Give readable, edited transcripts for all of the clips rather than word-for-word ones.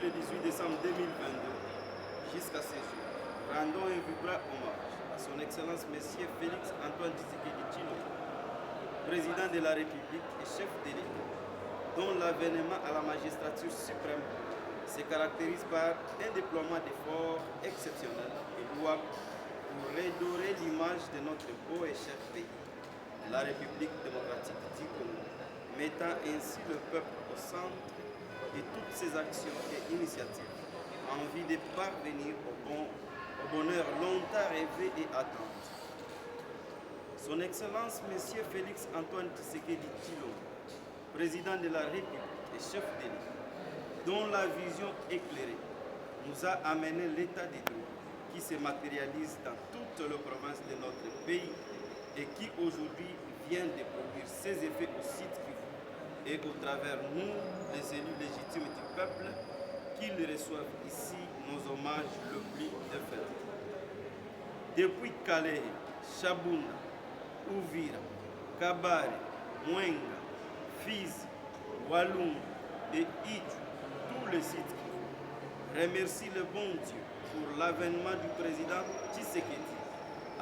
le 18 décembre 2022 jusqu'à ce jour, rendons un vibrant hommage à son Excellence Monsieur Félix Antoine Tshisekedi Tshilombo, président de la République et chef de l'État, dont l'avènement à la magistrature suprême se caractérise par un déploiement d'efforts exceptionnels et louables pour redorer l'image de notre beau et cher pays, la République démocratique du Congo, mettant ainsi le peuple au centre de toutes ses actions et initiatives, en vue de parvenir au bonheur longtemps rêvé et attendu. Son Excellence Monsieur Félix Antoine Tshisekedi Tshilombo, président de la République et chef de l'État, dont la vision éclairée nous a amené l'état des droits qui se matérialise dans toutes les provinces de notre pays et qui aujourd'hui vient de produire ses effets au site Kivu et au travers nous, les élus légitimes du peuple, qui le reçoivent ici nos hommages le plus défendus. Depuis Calais, Chabunda, Uvira, Kabare, Mwenga, Fizi, Walum et Idju, tous les sites Kivu, remercie le bon Dieu pour l'avènement du président Tshisekedi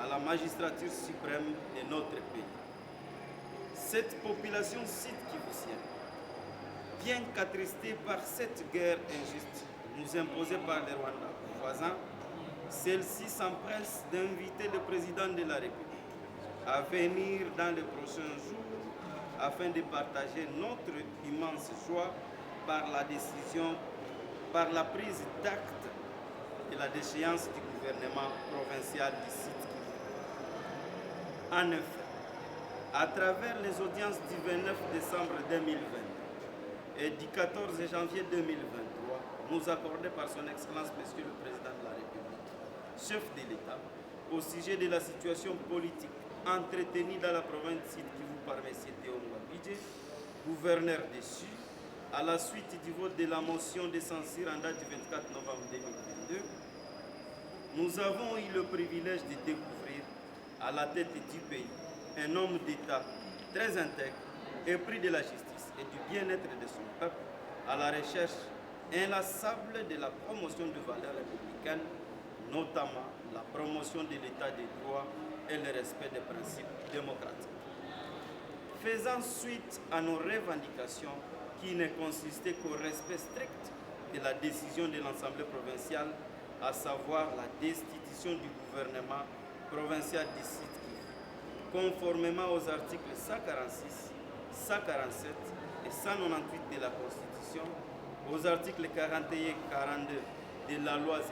à la magistrature suprême de notre pays. Cette population sud-kivusienne, bien qu'attristée par cette guerre injuste nous imposée par les Rwandais voisins, celle-ci s'empresse d'inviter le président de la République à venir dans les prochains jours afin de partager notre immense joie par la décision, par la prise d'acte de la déchéance du gouvernement provincial du sud Kivu. En effet, à travers les audiences du 29 décembre 2020 et du 14 janvier 2023, nous accordées par son Excellence Monsieur le Président de la République, chef de l'État, au sujet de la situation politique entretenue dans la province Sud Kivu par M. Théo Ngwabidje, gouverneur déchu, à la suite du vote de la motion de censure en date du 24 novembre 2022, nous avons eu le privilège de découvrir à la tête du pays un homme d'État très intègre, épris de la justice et du bien-être de son peuple, à la recherche inlassable de la promotion de valeurs républicaines, notamment la promotion de l'état des droits et le respect des principes démocratiques. Faisant suite à nos revendications qui ne consistaient qu'au respect strict de la décision de l'Assemblée provinciale, à savoir la destitution du gouvernement provincial du Sud Kivu, conformément aux articles 146, 147 et 198 de la Constitution, aux articles 41 et 42 de la loi 08/012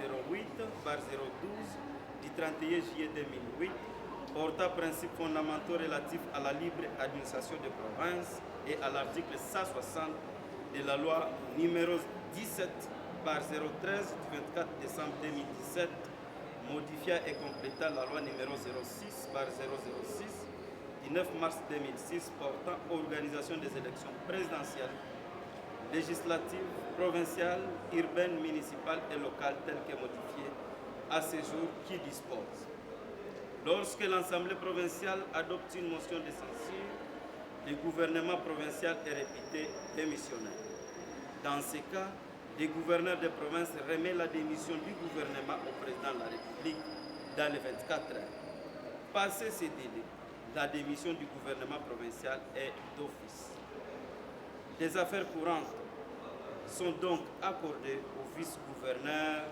du 31 juillet 2008, portant principes fondamentaux relatifs à la libre administration des provinces, et à l'article 160 de la loi numéro 17/013 du 24 décembre 2017, modifiant et complétant la loi numéro 06/006 du 9 mars 2006 portant organisation des élections présidentielles, législatives, provinciales, urbaines, municipales et locales telles que modifiées à ce jour, qui dispose: lorsque l'Assemblée provinciale adopte une motion de censure, le gouvernement provincial est réputé démissionnaire. Dans ce cas, le gouverneur de province remet la démission du gouvernement au président de la République dans les 24 heures. Passé ces délais, la démission du gouvernement provincial est d'office. Les affaires courantes sont donc accordées au vice-gouverneur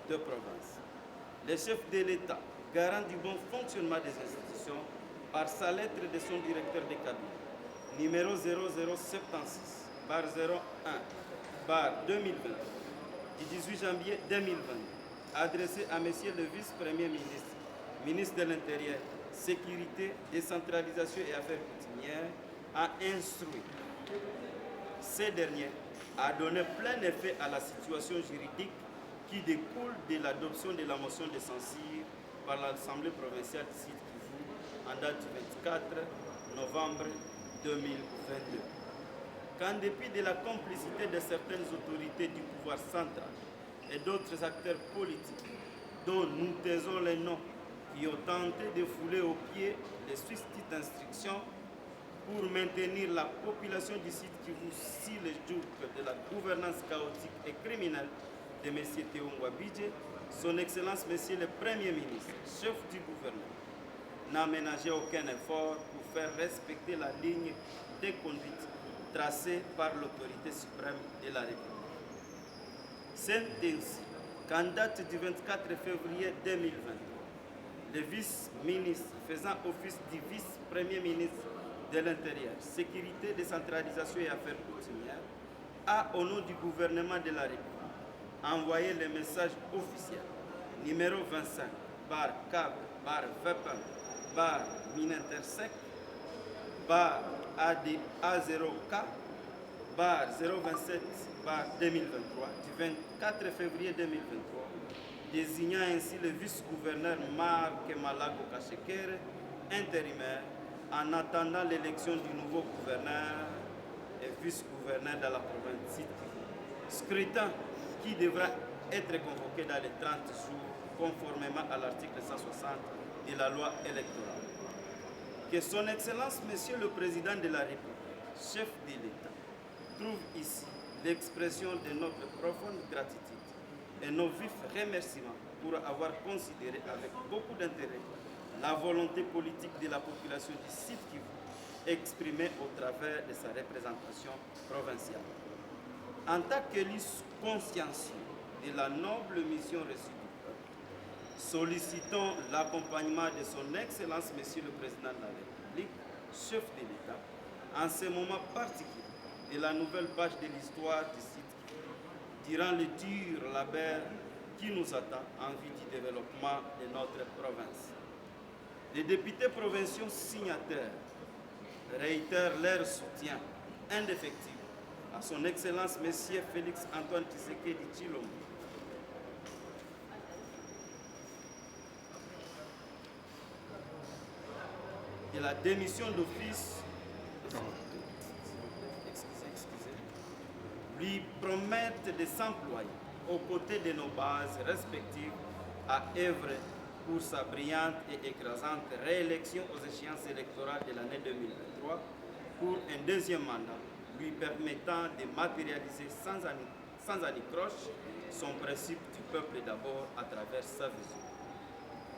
de province. Le chef de l'État, garant du bon fonctionnement des institutions, par sa lettre de son directeur de cabinet, numéro 0076/01/2020, du 18 janvier 2020, adressé à Monsieur le vice-premier ministre, ministre de l'Intérieur, Sécurité, Décentralisation et Affaires coutumières, a instruit ces derniers à donner plein effet à la situation juridique qui découle de l'adoption de la motion de censure par l'Assemblée provinciale du Sud Kivu en date du 24 novembre 2022. Qu'en dépit de la complicité de certaines autorités du pouvoir central et d'autres acteurs politiques, dont nous taisons les noms, qui ont tenté de fouler aux pieds les susdites instructions, pour maintenir la population du site Kivu si le joug de la gouvernance chaotique et criminelle de M. Théo Ngouabidje, son Excellence Monsieur le Premier ministre, chef du gouvernement, n'a ménagé aucun effort pour faire respecter la ligne de conduite tracée par l'autorité suprême de la République. C'est ainsi qu'en date du 24 février 2023, le vice-ministre faisant office du vice-premier ministre de l'Intérieur, Sécurité, Décentralisation et Affaires coutumières, a, au nom du gouvernement de la République, envoyé le message officiel numéro 25 bar câble bar VEPAM bar Minintersec bar A0K bar 027 bar 2023 du 24 février 2023, désignant ainsi le vice-gouverneur Marc Malago Kachekere, intérimaire, en attendant l'élection du nouveau gouverneur et vice-gouverneur de la province Sud Kivu. Scrutin qui devra être convoqué dans les 30 jours, conformément à l'article 160 de la loi électorale. Que son Excellence, Monsieur le Président de la République, chef de l'État, trouve ici l'expression de notre profonde gratitude et nos vifs remerciements pour avoir considéré avec beaucoup d'intérêt la volonté politique de la population du Sud Kivu exprimée au travers de sa représentation provinciale. En tant qu'élu consciencieux de la noble mission reçue du peuple, sollicitons l'accompagnement de son Excellence Monsieur le Président de la République, chef de l'État, en ce moment particulier de la nouvelle page de l'histoire du Sud Kivu, durant le dur labeur qui nous attend en vue du développement de notre province. Les députés provinciaux signataires réitèrent leur soutien indéfectible à son Excellence Monsieur Félix Antoine Tshisekedi Tshilombo, de la démission d'office, lui promettent de s'employer aux côtés de nos bases respectives à œuvrer pour sa brillante et écrasante réélection aux échéances électorales de l'année 2023 pour un deuxième mandat lui permettant de matérialiser sans anicroche son principe du peuple d'abord à travers sa vision.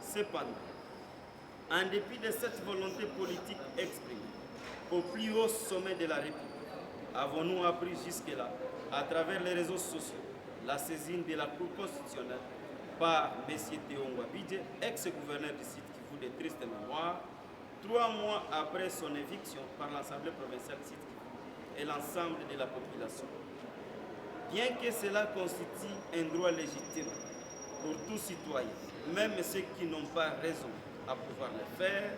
Cependant, en dépit de cette volonté politique exprimée au plus haut sommet de la République, avons-nous appris jusque-là, à travers les réseaux sociaux, la saisine de la Cour constitutionnelle par M. Théo Ngouabidje, ex-gouverneur du Sud Kivu de triste mémoire, 3 mois après son éviction par l'Assemblée provinciale Sud Kivu et l'ensemble de la population. Bien que cela constitue un droit légitime pour tout citoyen, même ceux qui n'ont pas raison à pouvoir le faire,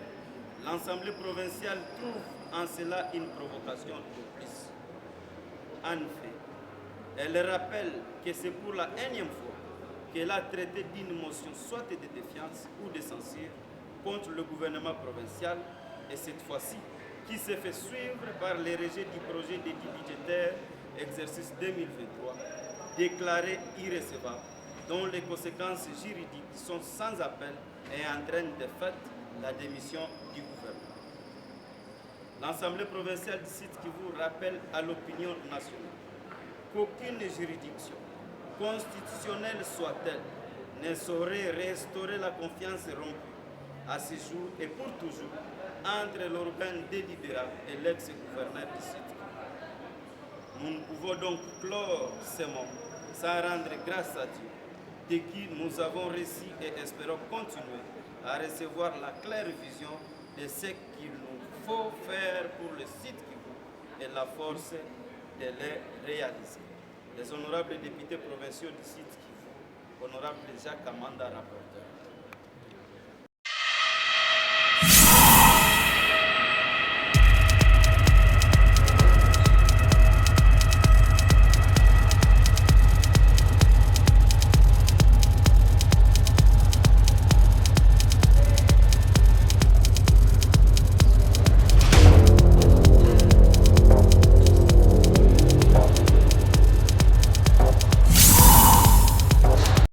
l'Assemblée provinciale trouve en cela une provocation de plus. En effet, elle rappelle que c'est pour la énième fois qu'elle a traité d'une motion soit de défiance ou de censure contre le gouvernement provincial, et cette fois-ci, qui s'est fait suivre par le rejet du projet de budgétaire exercice 2023, déclaré irrecevable, dont les conséquences juridiques sont sans appel et entraînent de fait la démission du gouvernement. L'Assemblée provinciale du Sud Kivu rappelle à l'opinion nationale qu'aucune juridiction, constitutionnelle soit-elle, ne saurait restaurer la confiance rompue à ce jour et pour toujours entre l'organe délibérant et l'ex-gouverneur du Sud Kivu. Nous ne pouvons donc clore ces moments sans rendre grâce à Dieu, de qui nous avons reçu et espérons continuer à recevoir la claire vision de ce qu'il nous faut faire pour le Sud Kivu et la force de les réaliser. Les honorables députés provinciaux du Sud Kivu, honorable Jacques Amanda, rapporteur.